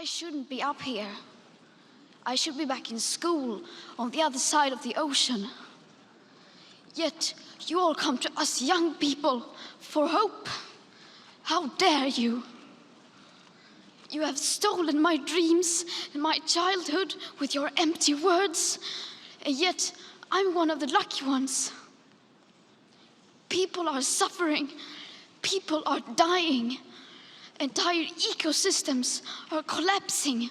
I shouldn't be up here. I should be back in school on the other side of the ocean. Yet you all come to us young people for hope. How dare you? You have stolen my dreams and my childhood with your empty words, and yet I'm one of the lucky ones. People are suffering, people are dying, entire ecosystems are collapsing.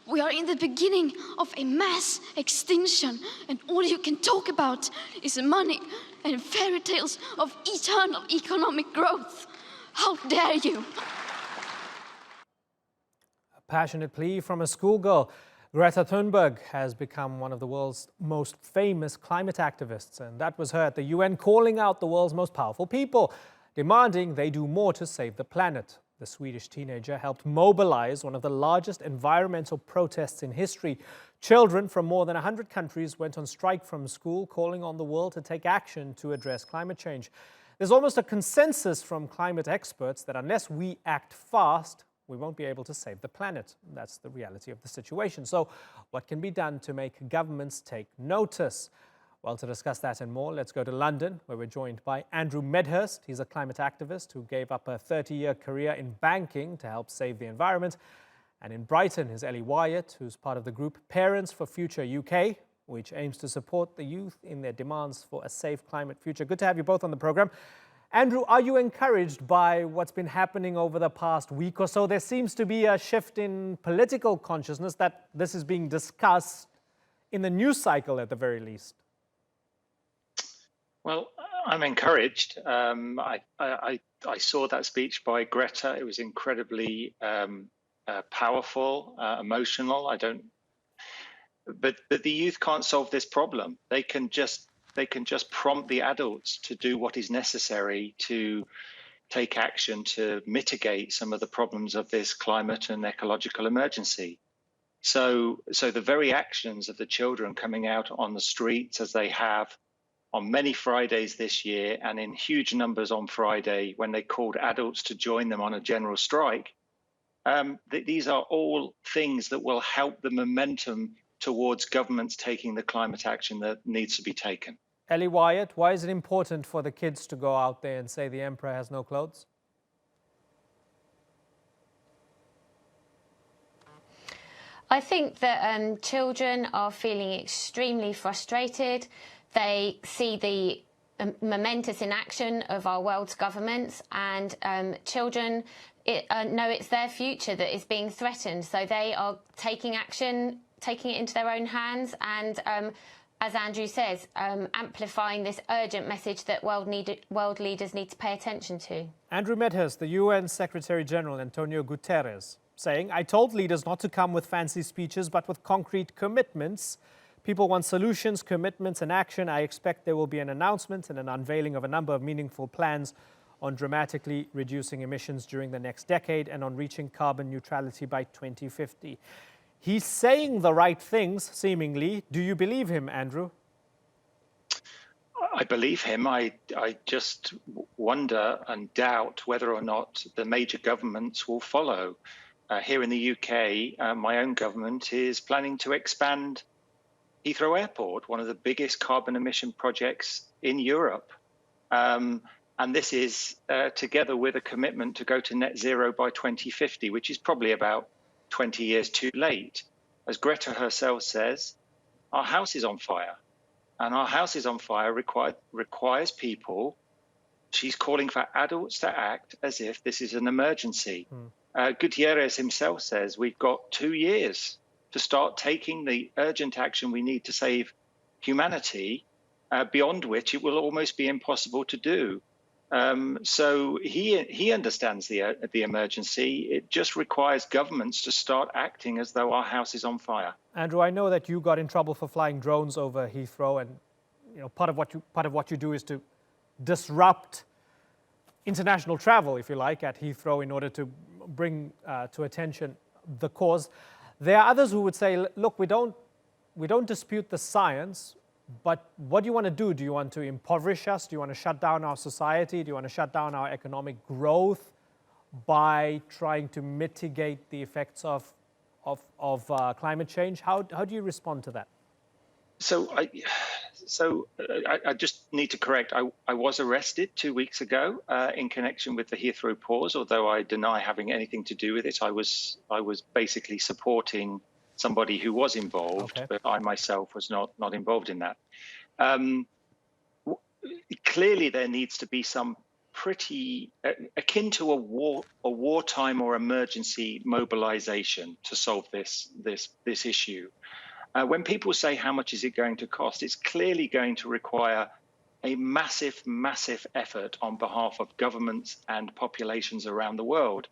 We are in the beginning of a mass extinction, and all you can talk about is money and fairy tales of eternal economic growth. How dare you? A passionate plea from a schoolgirl. Greta Thunberg has become one of the world's most famous climate activists, and that was her at the UN calling out the world's most powerful people, demanding they do more to save the planet. The Swedish teenager helped mobilise one of the largest environmental protests in history. Children from more than 100 countries went on strike from school, calling on the world to take action to address climate change. There's almost a consensus from climate experts that unless we act fast, we won't be able to save the planet. That's the reality of the situation. So what can be done to make governments take notice? Well, to discuss that and more, let's go to London, where we're joined by Andrew Medhurst. He's a climate activist who gave up a 30-year career in banking to help save the environment. And in Brighton is Ellie Wyatt, who's part of the group Parents for Future UK, which aims to support the youth in their demands for a safe climate future. Good to have you both on the programme. Andrew, are you encouraged by what's been happening over the past week or so? There seems to be a shift in political consciousness that this is being discussed in the news cycle at the very least. Well, I'm encouraged. I saw that speech by Greta. It was incredibly powerful, emotional. But the youth can't solve this problem. They can just prompt the adults to do what is necessary to take action to mitigate some of the problems of this climate and ecological emergency. So the very actions of the children coming out on the streets, as they have on many Fridays this year, and in huge numbers on Friday when they called adults to join them on a general strike, these are all things that will help the momentum towards governments taking the climate action that needs to be taken. Ellie Wyatt, why is it important for the kids to go out there and say the emperor has no clothes? I think that children are feeling extremely frustrated. They see the momentous inaction of our world's governments, and children know it's their future that is being threatened. So they are taking action, taking it into their own hands, and as Andrew says, amplifying this urgent message that world leaders need to pay attention to. Andrew Medhurst, the UN Secretary General Antonio Guterres, saying, "I told leaders not to come with fancy speeches, but with concrete commitments. People want solutions, commitments and action. I expect there will be an announcement and an unveiling of a number of meaningful plans on dramatically reducing emissions during the next decade and on reaching carbon neutrality by 2050. He's saying the right things, seemingly. Do you believe him, Andrew? I believe him. I just wonder and doubt whether or not the major governments will follow. Here in the UK, my own government is planning to expand Heathrow Airport, one of the biggest carbon emission projects in Europe. And this is together with a commitment to go to net zero by 2050, which is probably about 20 years too late. As Greta herself says, our house is on fire. And our house is on fire requires people. She's calling for adults to act as if this is an emergency. Gutierrez himself says we've got 2 years to start taking the urgent action we need to save humanity, beyond which it will almost be impossible to do. So he understands the emergency. It just requires governments to start acting as though our house is on fire. Andrew, I know that you got in trouble for flying drones over Heathrow, and part of what you do is to disrupt international travel, if you like, at Heathrow in order to bring to attention the cause. There are others who would say, look, we don't dispute the science, but what do you want to do? Do you want to impoverish us? Do you want to shut down our society? Do you want to shut down our economic growth by trying to mitigate the effects of of climate change. How do you respond to that? So I just need to correct. I was arrested 2 weeks ago in connection with the Heathrow pause. Although I deny having anything to do with it, I was basically supporting somebody who was involved, but I myself was not involved in that. Clearly, there needs to be some pretty akin to a wartime or emergency mobilization to solve this issue. When people say how much is it going to cost, it's clearly going to require a massive effort on behalf of governments and populations around the world.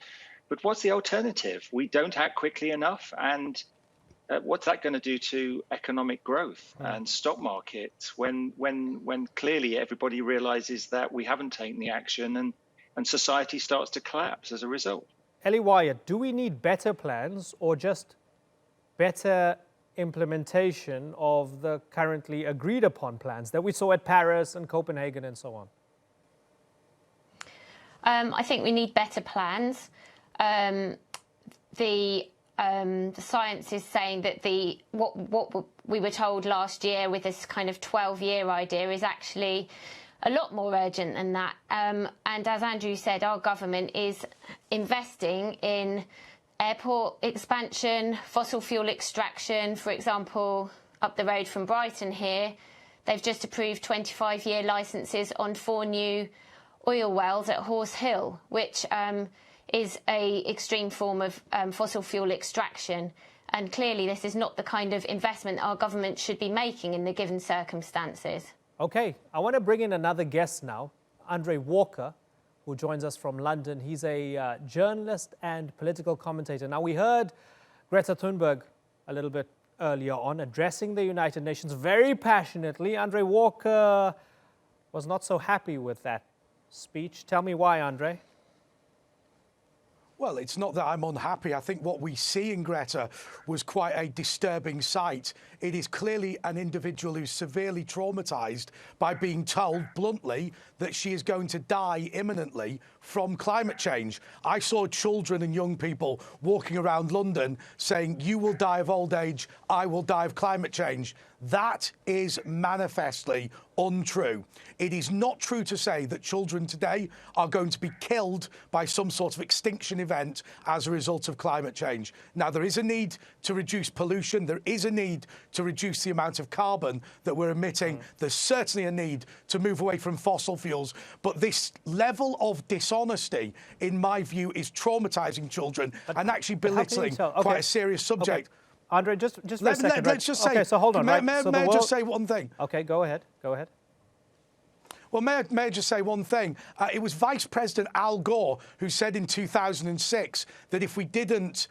But what's the alternative? We don't act quickly enough, and what's that going to do to economic growth and stock markets when clearly everybody realizes that we haven't taken the action and society starts to collapse as a result? Ellie Wyatt, do we need better plans or just better implementation of the currently agreed upon plans that we saw at Paris and Copenhagen and so on? I think we need better plans. The science is saying that what we were told last year with this kind of 12-year idea is actually a lot more urgent than that. And as Andrew said, our government is investing in airport expansion, fossil fuel extraction. For example, up the road from Brighton here, they've just approved 25-year licences on 4 new oil wells at Horse Hill, which is an extreme form of fossil fuel extraction. And clearly this is not the kind of investment our government should be making in the given circumstances. OK, I want to bring in another guest now, Andre Walker, who joins us from London. He's a journalist and political commentator. Now, we heard Greta Thunberg a little bit earlier on addressing the United Nations very passionately. Andre Walker was not so happy with that speech. Tell me why, Andre. Well, it's not that I'm unhappy. I think what we see in Greta was quite a disturbing sight. It is clearly an individual who's severely traumatised by being told bluntly that she is going to die imminently from climate change. I saw children and young people walking around London saying, "You will die of old age, I will die of climate change." That is manifestly untrue. It is not true to say that children today are going to be killed by some sort of extinction event as a result of climate change. Now, there is a need to reduce pollution. There is a need to reduce the amount of carbon that we're emitting. There's certainly a need to move away from fossil fuels. But this level of dishonesty, in my view, is traumatising children and actually belittling quite a serious subject. Okay. Andre, just for a second. Let's just say... Okay, so hold on. May I just say one thing? Okay, go ahead. Go ahead. Well, may I just say one thing? It was Vice President Al Gore who said in 2006 that if we didn't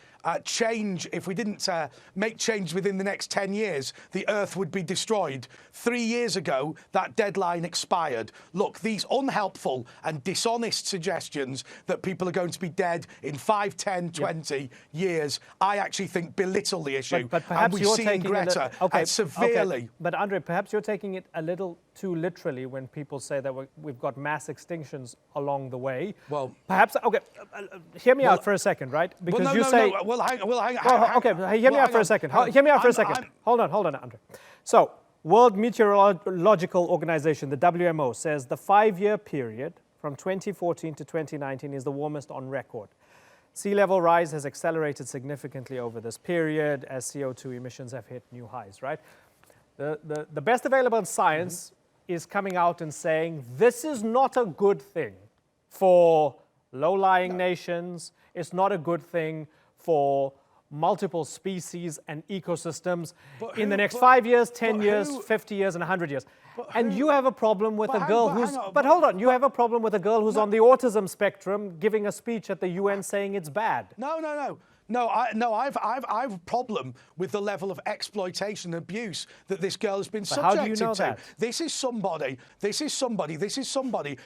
make change within the next 10 years, the Earth would be destroyed. 3 years ago, that deadline expired. Look, these unhelpful and dishonest suggestions that people are going to be dead in 5, 10, 20 years, I actually think belittle the issue. But perhaps you're taking Greta severely. Okay. But Andre, perhaps you're taking it a little too literally when people say that we've got mass extinctions along the way. Well, perhaps hear me out for a second, right? Because hear me out for a second. Hold on, Andre. So, World Meteorological Organization, the WMO, says the 5-year period from 2014 to 2019 is the warmest on record. Sea level rise has accelerated significantly over this period as CO2 emissions have hit new highs, right? The best available science is coming out and saying this is not a good thing for low-lying nations. It's not a good thing for multiple species and ecosystems in the next 5 years, 10 years, 50 years, and 100 years. And you have a problem with a girl who's... But hold on, you have a problem with a girl who's on the autism spectrum giving a speech at the UN saying it's bad. No, I've a problem with the level of exploitation and abuse that this girl has been subjected how do you know to. That? This is somebody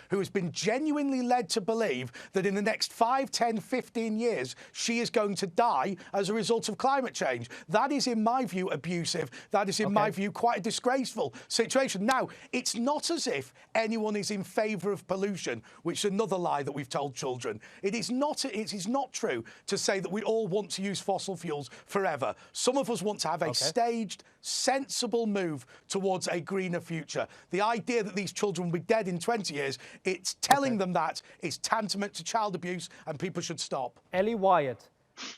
who has been genuinely led to believe that in the next 5, 10, 15 years, she is going to die as a result of climate change. That is, in my view, abusive. That is, in my view, quite a disgraceful situation. Now, it's not as if anyone is in favour of pollution, which is another lie that we've told children. It is not true to say that we all all want to use fossil fuels forever. Some of us want to have a staged, sensible move towards a greener future. The idea that these children will be dead in 20 years, it's telling them that is tantamount to child abuse, and people should stop. Ellie Wyatt,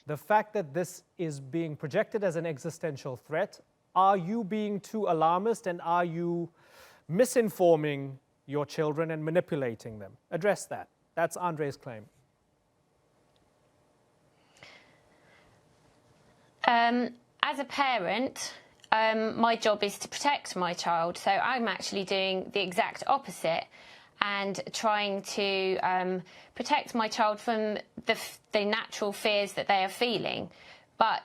the fact that this is being projected as an existential threat, are you being too alarmist, and are you misinforming your children and manipulating them? Address that. That's Andre's claim. As a parent, my job is to protect my child, so I'm actually doing the exact opposite and trying to protect my child from the natural fears that they are feeling. But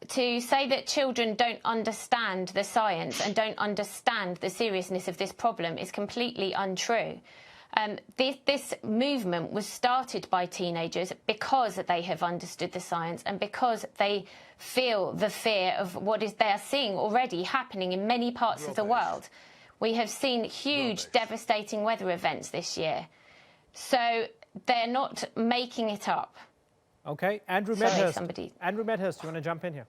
to say that children don't understand the science and don't understand the seriousness of this problem is completely untrue. This movement was started by teenagers because they have understood the science and because they feel the fear of what they are seeing already happening in many parts of the world. We have seen huge, devastating weather events this year. So they're not making it up. Okay, Andrew Medhurst. Andrew Medhurst, do you want to jump in here?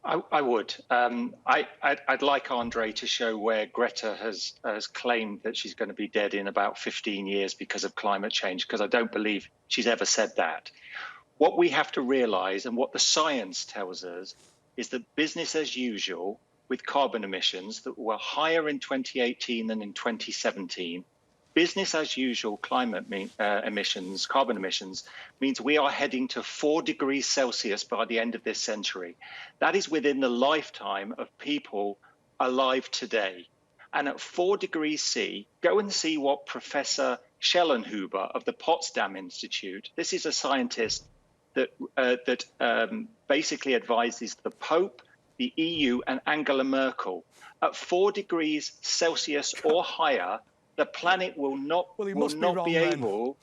I would. I'd like Andre to show where Greta has claimed that she's going to be dead in about 15 years because of climate change, because I don't believe she's ever said that. What we have to realise, and what the science tells us, is that business as usual with carbon emissions that were higher in 2018 than in 2017, business as usual climate emissions, carbon emissions, means we are heading to 4 degrees Celsius by the end of this century. That is within the lifetime of people alive today. And at 4 degrees C, go and see what Professor Schellenhuber of the Potsdam Institute, this is a scientist that basically advises the Pope, the EU and Angela Merkel. At 4 degrees Celsius or higher, the planet will not be able,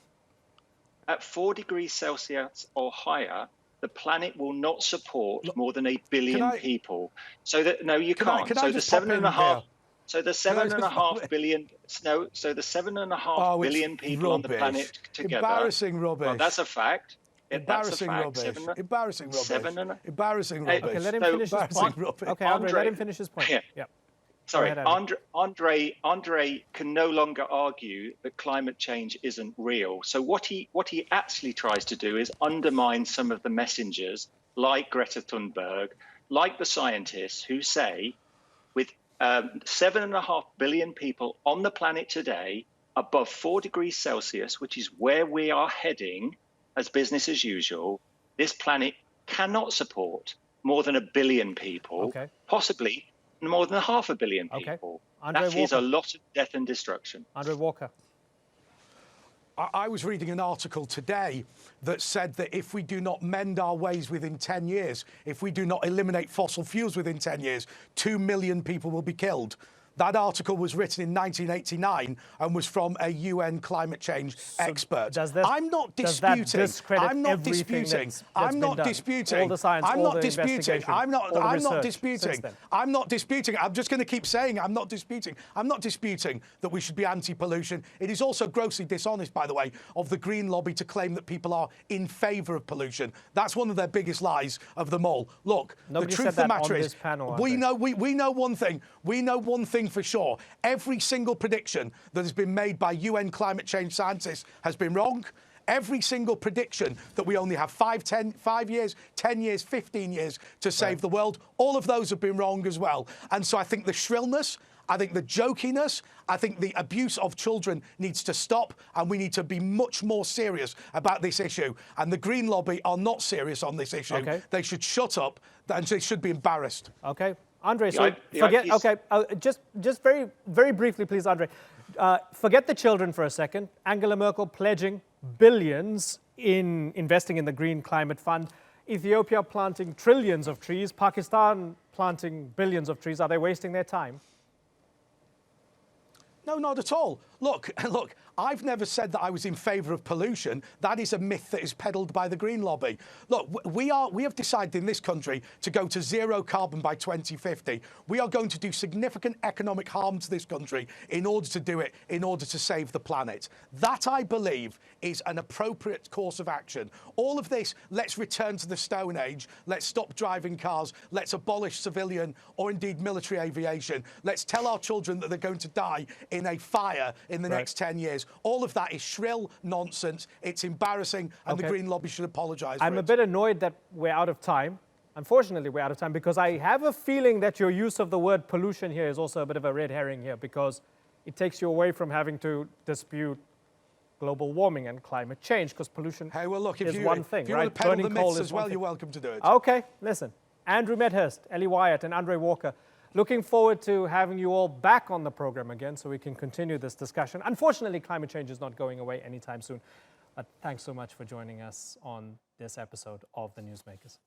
at 4 degrees Celsius or higher, the planet will not support more than 1 billion people. So that, no, you can't. So the 7.5 billion, no, so the 7.5 billion people on the planet together. Embarrassing rubbish. Well, that's a fact. Embarrassing rubbish. Embarrassing rubbish. Embarrassing rubbish. Okay, let him finish his point. Okay, Andre, let him finish his point. Yeah. Sorry, Andre can no longer argue that climate change isn't real. So what he actually tries to do is undermine some of the messengers, like Greta Thunberg, like the scientists who say, with 7.5 billion people on the planet today, above 4 degrees Celsius, which is where we are heading as business as usual, this planet cannot support more than 1 billion people, possibly more than 500 million people. That is a lot of death and destruction. Andre Walker. I was reading an article today that said that if we do not mend our ways within 10 years, if we do not eliminate fossil fuels within 10 years, 2 million people will be killed. That article was written in 1989 and was from a UN climate change expert. I'm not disputing. I'm not disputing. I'm not disputing. All the science, I'm all not the disputing. I'm not disputing. I'm not disputing. I'm just going to keep saying I'm not disputing. I'm not disputing that we should be anti-pollution. It is also grossly dishonest, by the way, of the Green lobby to claim that people are in favour of pollution. That's one of their biggest lies of them all. Look, the truth of the matter is, we know one thing. We know one thing for sure. Every single prediction that has been made by UN climate change scientists has been wrong. Every single prediction that we only have 5 years, 10 years, 15 years to save the world, all of those have been wrong as well. And so I think the shrillness, I think the jokiness, I think the abuse of children needs to stop, and we need to be much more serious about this issue. And the Green lobby are not serious on this issue. They should shut up, and they should be embarrassed. Okay. Andre, so forget, just very, very briefly, please, Andre. Forget the children for a second. Angela Merkel pledging billions in investing in the Green Climate Fund. Ethiopia planting trillions of trees. Pakistan planting billions of trees. Are they wasting their time? No, not at all. Look, I've never said that I was in favour of pollution. That is a myth that is peddled by the Green Lobby. Look, we have decided in this country to go to zero carbon by 2050. We are going to do significant economic harm to this country in order to do it, in order to save the planet. That, I believe, is an appropriate course of action. All of this, let's return to the Stone Age, let's stop driving cars, let's abolish civilian or indeed military aviation, let's tell our children that they're going to die in a fire in the next 10 years. All of that is shrill nonsense. It's embarrassing, and the Green Lobby should apologise for it. I'm a bit annoyed that we're out of time. Unfortunately, we're out of time because I have a feeling that your use of the word pollution here is also a bit of a red herring here, because it takes you away from having to dispute global warming and climate change, because pollution is one thing, if you right? want to peddle the myths as well, thing. you're welcome to do it. Okay, listen. Andrew Medhurst, Ellie Wyatt, and Andre Walker. Looking forward to having you all back on the program again so we can continue this discussion. Unfortunately, climate change is not going away anytime soon. But thanks so much for joining us on this episode of The Newsmakers.